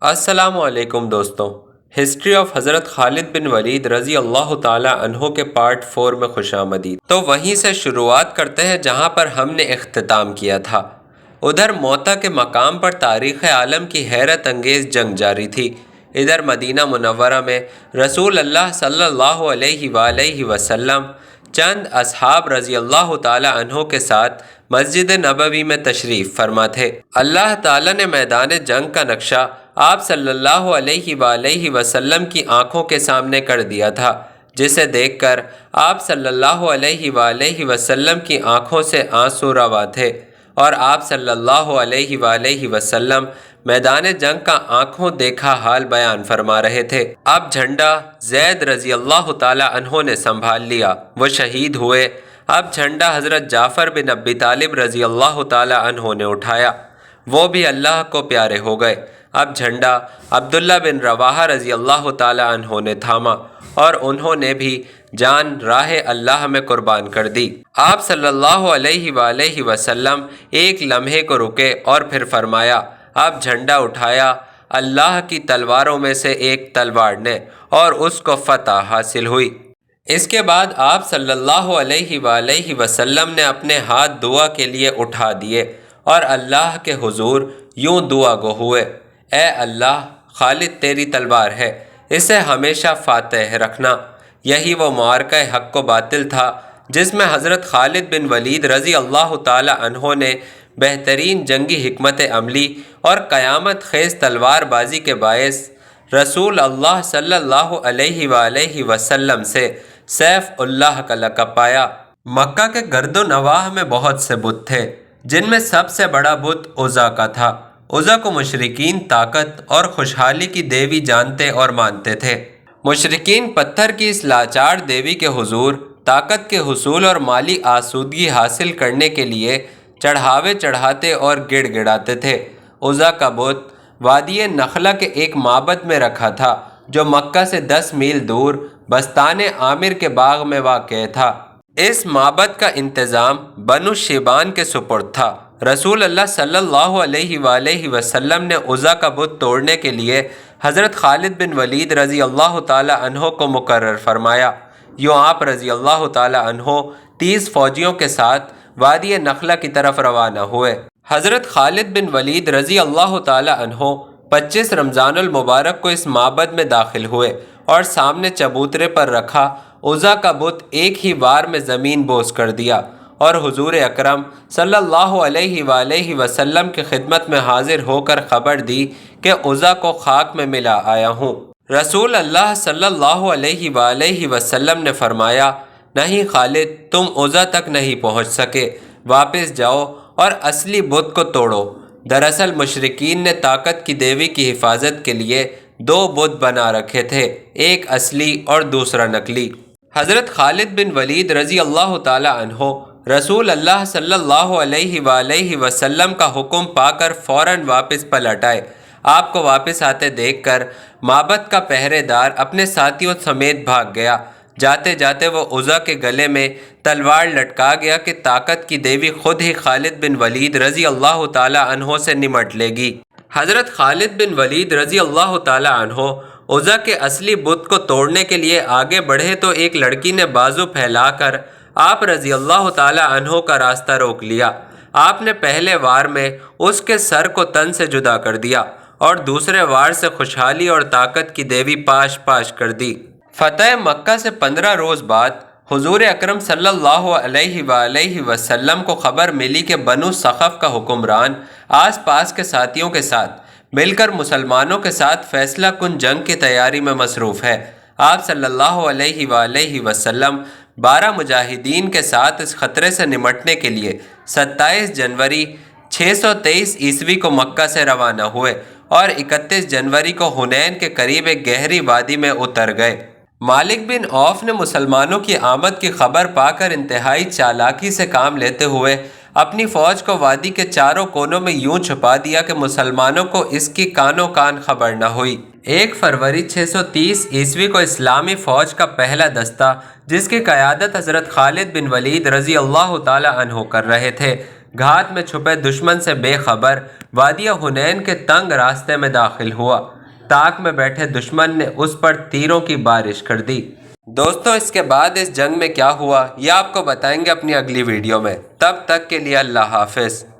السلام علیکم دوستوں۔ ہسٹری آف حضرت خالد بن ولید رضی اللہ تعالی عنہ کے پارٹ 4 میں خوش آمدید۔ تو وہیں سے شروعات کرتے ہیں جہاں پر ہم نے اختتام کیا تھا۔ ادھر موتا کے مقام پر تاریخ عالم کی حیرت انگیز جنگ جاری تھی۔ ادھر مدینہ منورہ میں رسول اللہ صلی اللہ علیہ وآلہ وسلم چند اصحاب رضی اللہ تعالی عنہ کے ساتھ مسجد نبوی میں تشریف فرما تھے۔ اللہ تعالیٰ نے میدان جنگ کا نقشہ آپ صلی اللہ علیہ وآلہ وسلم کی آنکھوں کے سامنے کر دیا تھا، جسے دیکھ کر آپ صلی اللہ علیہ وآلہ وسلم کی آنکھوں سے آنسو روا تھے، اور آپ صلی اللہ علیہ وآلہ وسلم میدان جنگ کا آنکھوں دیکھا حال بیان فرما رہے تھے۔ اب جھنڈا زید رضی اللہ تعالی عنہ نے سنبھال لیا، وہ شہید ہوئے۔ اب جھنڈا حضرت جعفر بن ابی طالب رضی اللہ تعالی عنہ نے اٹھایا، وہ بھی اللہ کو پیارے ہو گئے۔ اب جھنڈا عبداللہ بن رواحہ رضی اللہ تعالی عنہ نے تھاما، اور انہوں نے بھی جان راہ اللہ میں قربان کر دی۔ آپ صلی اللہ علیہ وآلہ وسلم ایک لمحے کو رکے اور پھر فرمایا، اب جھنڈا اٹھایا اللہ کی تلواروں میں سے ایک تلوار نے، اور اس کو فتح حاصل ہوئی۔ اس کے بعد آپ صلی اللہ علیہ وآلہ وسلم نے اپنے ہاتھ دعا کے لیے اٹھا دیے اور اللہ کے حضور یوں دعا گو ہوئے، اے اللہ، خالد تیری تلوار ہے، اسے ہمیشہ فاتح رکھنا۔ یہی وہ معرکہ حق و باطل تھا جس میں حضرت خالد بن ولید رضی اللہ تعالی عنہ نے بہترین جنگی حکمت عملی اور قیامت خیز تلوار بازی کے باعث رسول اللہ صلی اللہ علیہ وآلہ وسلم سے سیف اللہ کا لقب پایا۔ مکہ کے گرد و نواح میں بہت سے بت تھے، جن میں سب سے بڑا بت عزا کا تھا۔ عزا کو مشرکین طاقت اور خوشحالی کی دیوی جانتے اور مانتے تھے۔ مشرکین پتھر کی اس لاچار دیوی کے حضور طاقت کے حصول اور مالی آسودگی حاصل کرنے کے لیے چڑھاوے چڑھاتے اور گڑ گڑاتے تھے۔ عزا کا بت وادی نخلہ کے ایک معبد میں رکھا تھا، جو مکہ سے 10 میل دور بستان عامر کے باغ میں واقع تھا۔ اس معبد کا انتظام بنو شیبان کے سپرد تھا۔ رسول اللہ صلی اللہ علیہ وآلہ وسلم نے عزا کا بت توڑنے کے لیے حضرت خالد بن ولید رضی اللہ تعالی عنہ کو مقرر فرمایا۔ یوں آپ رضی اللہ تعالی عنہ 30 فوجیوں کے ساتھ وادی نخلہ کی طرف روانہ ہوئے۔ حضرت خالد بن ولید رضی اللہ تعالی عنہ 25 رمضان المبارک کو اس معبد میں داخل ہوئے اور سامنے چبوترے پر رکھا عزا کا بت ایک ہی وار میں زمین بوس کر دیا، اور حضور اکرم صلی اللہ علیہ وآلہ وسلم کی خدمت میں حاضر ہو کر خبر دی کہ عزا کو خاک میں ملا آیا ہوں۔ رسول اللہ صلی اللہ علیہ وآلہ وسلم نے فرمایا، نہیں خالد، تم عزا تک نہیں پہنچ سکے، واپس جاؤ اور اصلی بت کو توڑو۔ دراصل مشرکین نے طاقت کی دیوی کی حفاظت کے لیے 2 بت بنا رکھے تھے، ایک اصلی اور دوسرا نقلی۔ حضرت خالد بن ولید رضی اللہ تعالی عنہ رسول اللہ صلی اللہ علیہ وآلہ وسلم کا حکم پا کر فوراً واپس پلٹ آئے۔ آپ کو واپس آتے دیکھ کر معبد کا پہرے دار اپنے ساتھیوں سمیت بھاگ گیا۔ جاتے جاتے وہ عزا کے گلے میں تلوار لٹکا گیا کہ طاقت کی دیوی خود ہی خالد بن ولید رضی اللہ تعالی عنہ سے نمٹ لے گی۔ حضرت خالد بن ولید رضی اللہ تعالی عنہ عزا کے اصلی بت کو توڑنے کے لیے آگے بڑھے تو ایک لڑکی نے بازو پھیلا کر آپ رضی اللہ تعالی عنہ کا راستہ روک لیا۔ آپ نے پہلے وار میں اس کے سر کو تن سے جدا کر دیا اور دوسرے وار سے خوشحالی اور طاقت کی دیوی پاش پاش کر دی۔ فتح مکہ سے 15 روز بعد حضور اکرم صلی اللہ علیہ وآلہ وسلم کو خبر ملی کہ بنو ثقف کا حکمران آس پاس کے ساتھیوں کے ساتھ مل کر مسلمانوں کے ساتھ فیصلہ کن جنگ کی تیاری میں مصروف ہے۔ آپ صلی اللہ علیہ وآلہ وسلم 12 مجاہدین کے ساتھ اس خطرے سے نمٹنے کے لیے 27 جنوری 623 عیسوی کو مکہ سے روانہ ہوئے اور 31 جنوری کو حنین کے قریب ایک گہری وادی میں اتر گئے۔ مالک بن عوف نے مسلمانوں کی آمد کی خبر پا کر انتہائی چالاکی سے کام لیتے ہوئے اپنی فوج کو وادی کے چاروں کونوں میں یوں چھپا دیا کہ مسلمانوں کو اس کی کانوں کان خبر نہ ہوئی۔ 1 فروری 630 عیسوی کو اسلامی فوج کا پہلا دستہ، جس کی قیادت حضرت خالد بن ولید رضی اللہ تعالی عنہ کر رہے تھے، گھات میں چھپے دشمن سے بے خبر وادی حنین کے تنگ راستے میں داخل ہوا۔ طاق میں بیٹھے دشمن نے اس پر تیروں کی بارش کر دی۔ دوستوں، اس کے بعد اس جنگ میں کیا ہوا یہ آپ کو بتائیں گے اپنی اگلی ویڈیو میں۔ تب تک کے لیے اللہ حافظ۔